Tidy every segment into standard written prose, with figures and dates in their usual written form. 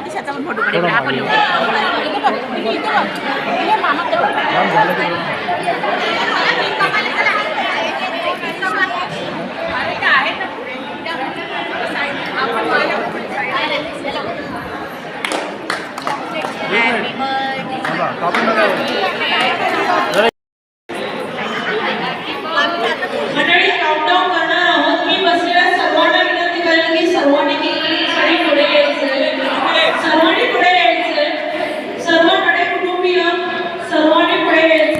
अतिशाचा पण फोटो काढेल आपण येऊ. इथे बघ, इथे बघ. इथे मामाकडे बघ. अरे काय आहे ना आपण मंडळी काउंटडाऊन करणार आहोत. मी बसलेल्या सर्वांना विनंती करेन की सर्वांनी पुढे यायचं, सर्वांनी पुढे यायचं, सर्वांकडे कुटुंबीय सर्वांनी पुढे यायचं.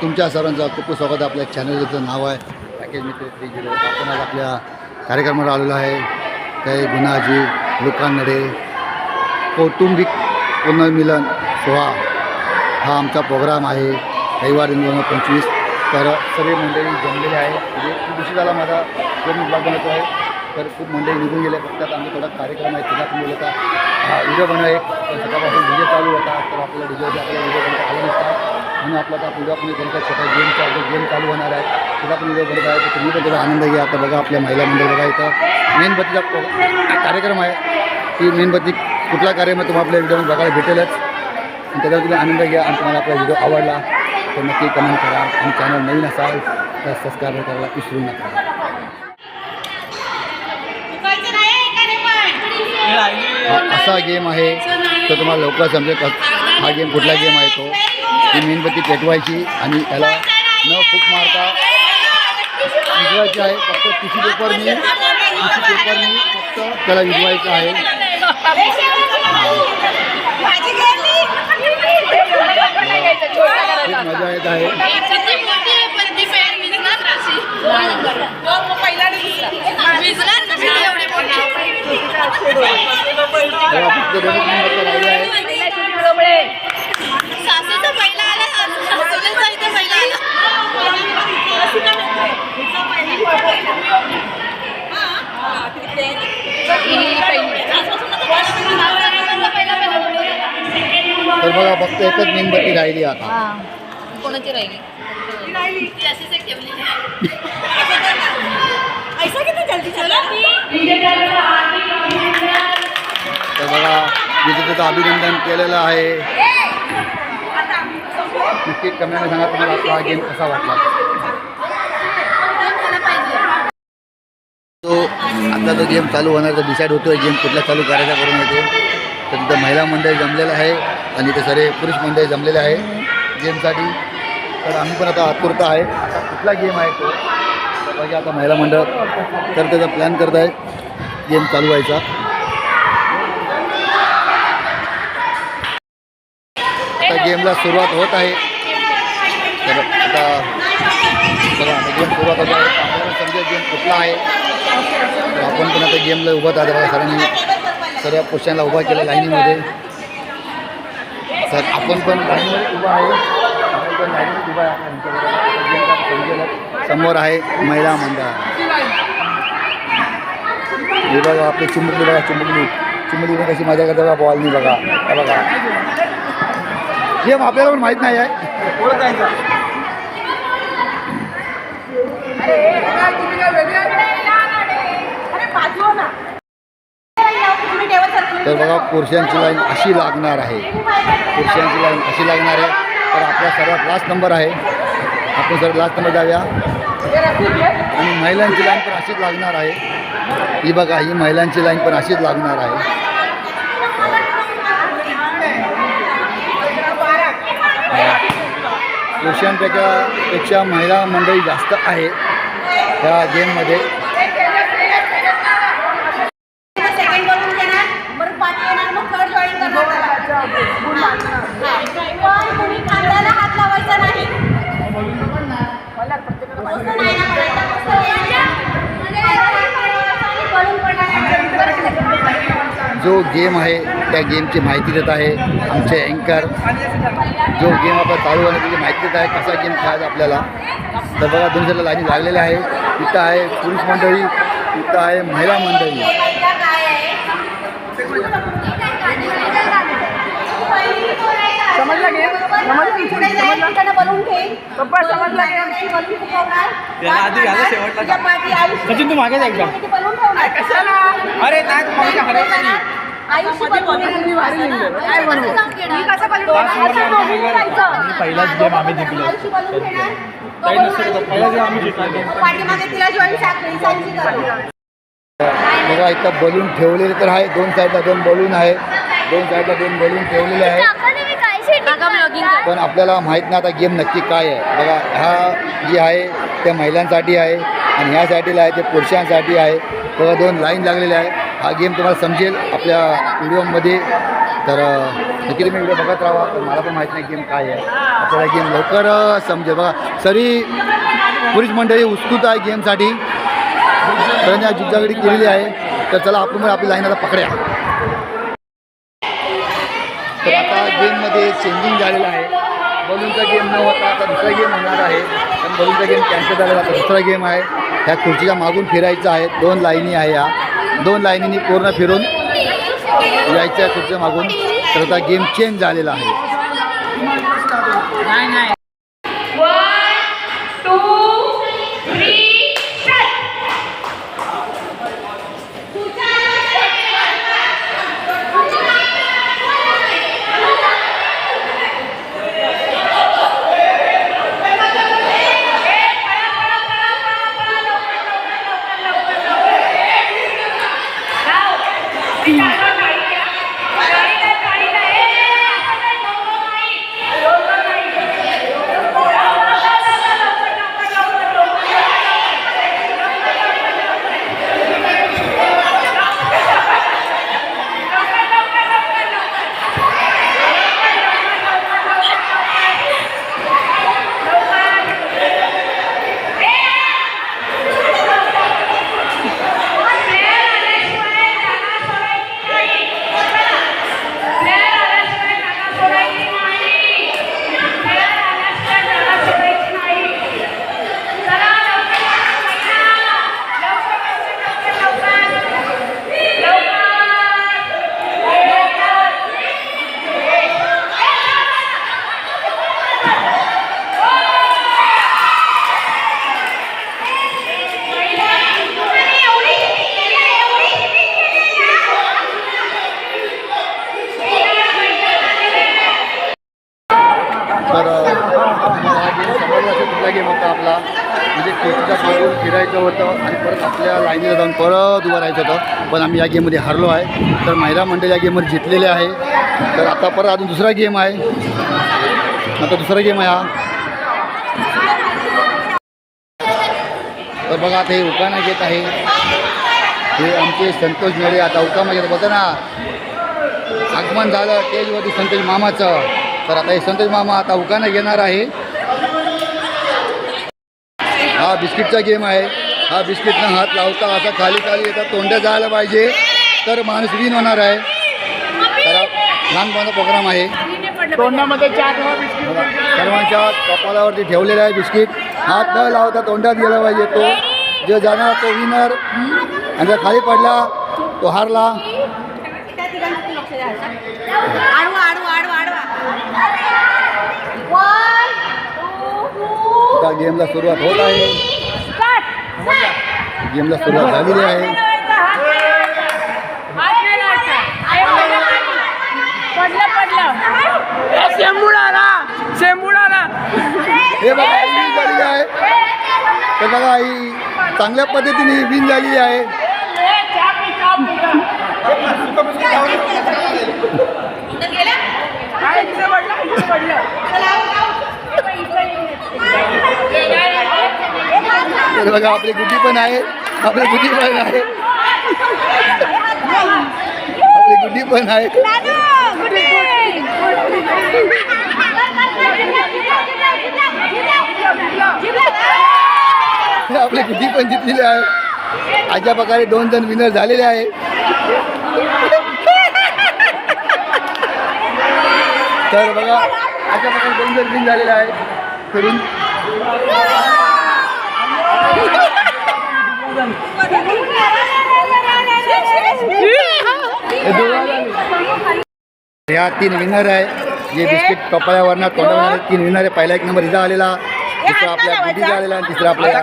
तुमच्या सर्वांचं खूप खूप स्वागत आहे. आपल्या चॅनलचं नाव आहे पॅकेज मित्र 30. आपण आज आपल्या कार्यक्रमाला आलेलो आहे. काही गुन्हाजी लोकांकडे कौटुंबिक पुनर्मिलन सोहळा हा आमचा प्रोग्राम आहे रविवार 2025. तर सर्व मंडळी जमलेली आहे. म्हणजे खूप दिवशी झाला माझा पूर्ण ब्लॉग बनवतो आहे. तर खूप मंडळी निघून गेले. फक्त आमचा थोडा कार्यक्रम आहे त्याला तुम्ही होता व्हिडिओ बनवा. एक सकाळपासून व्हिडिओ चालू होता. तर आपल्याला आपल्याला व्हिडिओ बनवता आला नसता म्हणून आपला आता पूजा पण कोणत्या छोटा गेम चालू होणार आहे. त्याला पण व्हिडिओ बनवत आहे. तर तुम्ही पण त्याचा आनंद घ्या. आता बघा आपल्या महिला मंडळ बघा इथं मेणबत्तीचा कार्यक्रम आहे. ती मेणबत्ती कुठला कार्यक्रम आहे तुम्हाला आपल्या व्हिडिओमध्ये बघायला भेटेलच. आणि त्याच्यावर तुम्ही आनंद घ्या. आणि तुम्हाला आपला व्हिडिओ आवडला तर नक्की कमेंट करा. आणि चॅनल नवीन असाल तर सबस्क्राईब करायला विसरू नका. असा गेम आहे तर तुम्हाला लवकर समजेल हा गेम कुठला गेम आहे. तो ही मेणबत्ती पेटवायची आणि त्याला न फूक मारता विजवायची आहे. फक्त टिश्यू पेपरनी फक्त त्याला विजवायचं आहे. खूप मजा येत आहे. तर बघा फक्त एकच मेणबत्ती राहिली आता. कोणाची राहिली? तर बघा विजेतेचं अभिनंदन केलेलं आहे. नक्की कमेंटमध्ये सांगा तुम्हाला आपला हा गेम कसा वाटला. तो आता तो गेम चालू होणार तर डिसाईड होतोय गेम कुठला चालू करायचा करून येते. तर तिथं महिला मंडळ जमलेलं आहे आणि ते सर्व पुरुष मंडळ जमलेले आहे गेमसाठी. तर आम्ही पण आता आतुरता आहे आता कुठला गेम आहे तो बघा. आता महिला मंडळ तर त्याचा प्लॅन करत आहे गेम चालू व्हायचा. आता गेमला सुरुवात होत आहे. तर आता बघा आता गेम सुरुवात होत आहे. आपल्याला समजेल गेम कुठला आहे. तर आपण पण आता गेमला उभं आहे. बघा सरांनी सर्व पुरुषांना उभा केलं लाईनीमध्ये. सर आपण पण लाईनीमध्ये उभा आहे. आपण पण लाईनीमध्ये उभा आहे. समोर आहे महिला मंडळ. हे बघा आपली चिमुकली बघा चिमुकली पण कशी मजा करते बघा बॉलनी बघा हे बघा गेम आपल्याला पण माहीत नाही आहे. तर बघा पुरुषांची लाईन अशी लागणार आहे तर आपला सर्वात लास्ट नंबर आहे. आपण सर्वात लास्ट नंबर जाऊया आणि महिलांची लाईन पण अशीच लागणार आहे. ही बघा ही महिलांची लाईन पण अशीच लागणार आहे. पुरुषांपेक्षा महिला मंडळी जास्त आहे त्या गेममध्ये. हात लावायचा नाही. जो गेम आहे त्या गेमची माहिती देत आहे आमचे अँकर. जो गेम आपण चालू आहे त्याची माहिती देत आहे कसा गेम खेळायचा आपल्याला. तर बघा दोन जण लाईनी लागलेल्या आहे. इथं आहे पुरुष मंडळी, इथं आहे महिला मंडळी. समजला गेम? सचिन तू मागे जा एकदम. अरे पहिलाच गेम आम्ही जिंकलो. बघा इथं बलून ठेवलेले तर आहे. दोन साईडला दोन बलून आहे. दोन बलून ठेवलेले आहे. पण आपल्याला माहीत नाही आता गेम नक्की काय आहे. बघा हा जी आहे त्या महिलांसाठी आहे आणि ह्या साईडला आहे ते पुरुषांसाठी आहे. बघा दोन लाईन लागलेल्या आहे. हा गेम तुम्हाला समजेल आपल्या व्हिडिओमध्ये. तर नक्की तुम्ही व्हिडिओ बघत राहा. पण मला पण माहीत नाही गेम काय आहे. आपल्याला गेम लवकर समजेल. बघा सरी पुरुष मंडळी उत्सुक आहे गेमसाठी. सरांनी आज जुजागडी केलेली आहे. तर चला आपण पण आपली लाईन आता पकड्या. तर आता गेममध्ये चेंजिंग झालेलं आहे. बलूनचा गेम न होता आता दुसरा गेम होणार आहे. पण बलूनचा गेम कॅन्सल झालेला आता दुसरा गेम आहे. ह्या खुर्चीच्या मागून फिरायचं आहे. दोन लाईनी आहे. या दोन लाईनीनी पूर्ण फिरून यायचं आहे खुर्चीच्या मागून. तर आता गेम चेंज झालेला आहे. तर हा गेम समजला असेल कुठला गेम होता आपला. म्हणजे खुर्चीच्या मागून फिरायचं होतं आणि परत आपल्या लाईनीला जाऊन परत उभं राहायचं होतं. पण आम्ही या गेममध्ये हरलो आहे. तर महिला मंडळ या गेममध्ये जिंकलेले आहे. तर आता परत अजून दुसरा गेम आहे. हा. तर बघा आता हे उकाना घेत आहे. हे आमचे संतोष मेळे आता उकामा घेत बघा ना. आगमन झालं स्टेजवरती संतोष मामाचं. तर आता हे संतोष मामा आता उकाना घेणार आहे. हा बिस्किटचा गेम आहे. हा बिस्किटनं हात लावता असा खाली येतात तोंड्या जायला पाहिजे तर माणूस विन होणार आहे. तर लहान मुलांचा प्रोग्राम आहे. तोंडामध्ये सर्वांच्या कपाळावरती ठेवलेला आहे बिस्किट. हात न लावता तोंडात गेला पाहिजे. तो जो जाणार तो विनर. आणि जर खाली पडला तो हारला. आडवा आडवा आडवा आडवा आता गेमला सुरुवात होत आहे. गेमला सुरुवात झालेली आहे. हे बघा विन झालेली आहे. तर बघा ही चांगल्या पद्धतीने विन झालेली आहे. तर बघा आपली गुड्डी पण आहे. आपली गुड्डी पण आहे. आपली गुड्डी पण आहे. आपली गुड्डी पण जिंकलेली आहे. अशा प्रकारे 2 जण विनर झालेले आहे. तर बघा अशा प्रकारे 2 जण विन झालेले आहे. फिरून ह्या 3 विनर आहे. जे बिस्किट कपाळ्यावरनं तोंडावर 3 विनर आहे. पहिला 1 नंबर हिचा आलेला, दुसरा आपल्या गुडीचा आलेला आणि तिसरा आपल्या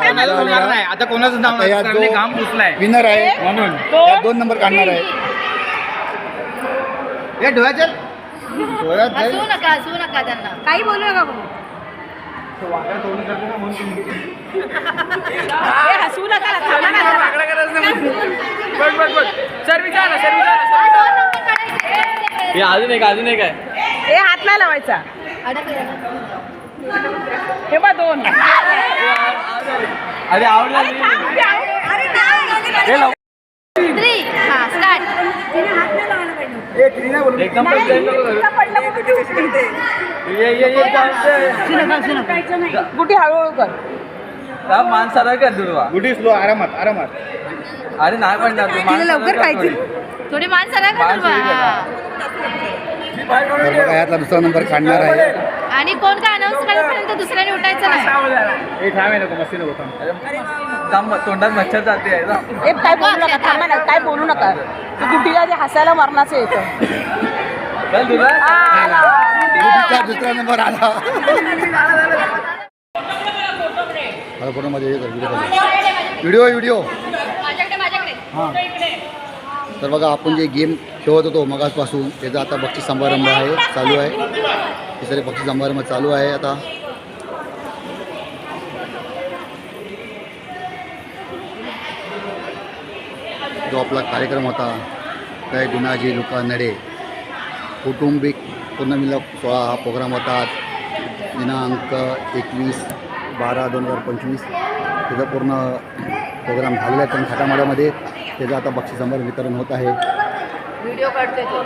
आता कोणाचं नाव या नाही, घाम पुसलाय विनर आहे म्हणून या 2 नंबर काढणार आहे. हे डोळ्यात हसू नका त्यांना काही बोलू नका हसू नका अजून एक आहे. हे हात नाही लावायचा. हे बघ 2 अरे आवडला एकदम गुटी हळूहळू कर. माणसाला कर दुर्वा गुडी स्लो आरामात आरामात. अरे नाही पडणार लवकर खायची थोडी माणसं तर बघा यातला दुसरा नंबर काढणार आहे. आणि कोण काय अनाऊन्स करेपर्यंत दुसऱ्याने उठायचं नाही. तोंडात मच्छर जाते आहे ना. ए काय बोलू नका थांबा ना काय बोलू नका. तू गुटीला जे हसायला मरणाचं येतं. चल तुला गुडीचा दुसरा नंबर आला. फोटोमध्ये व्हिडिओ हां. तर बघा आपण जे गेम खेळत होतो मगाचपासून त्याचा आता बक्षीस समारंभ आहे चालू आहे. हे सारे बक्षीस समारंभ चालू आहे आता. जो आपला कार्यक्रम होता काय गुणाजी लुका नडे कौटुंबिक पूर्णमिलक सोहळा हा प्रोग्राम होता. दिनांक 21/12/2025 त्याचा पूर्ण प्रोग्राम झालेला आहे. थाटामाटामध्ये त्याचं आता बक्षीस समारंभ वितरण होत आहे. व्हिडिओ काढतोय तो.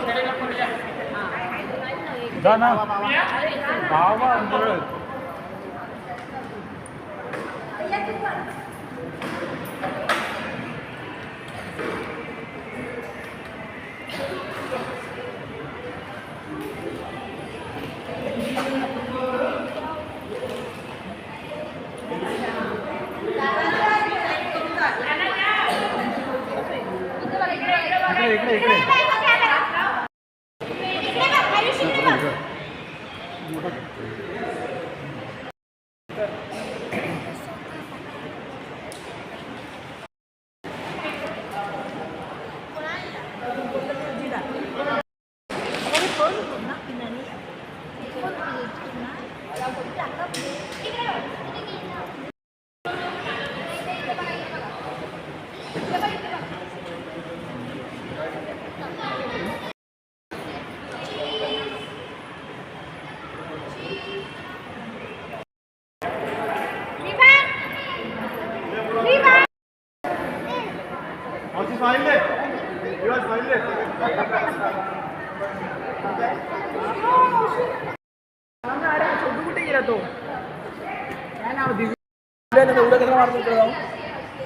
कुठे गेला तो काय नाव दिव्या उद्या कसं मारतो इकडे जाऊन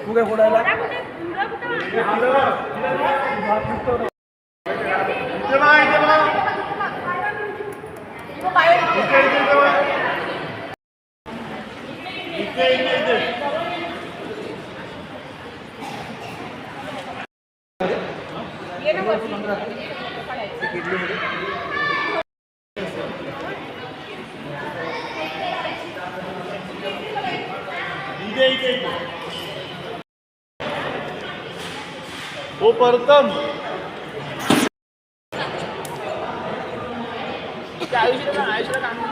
तू काय फोडायला ओ परतम आयुष्याला काम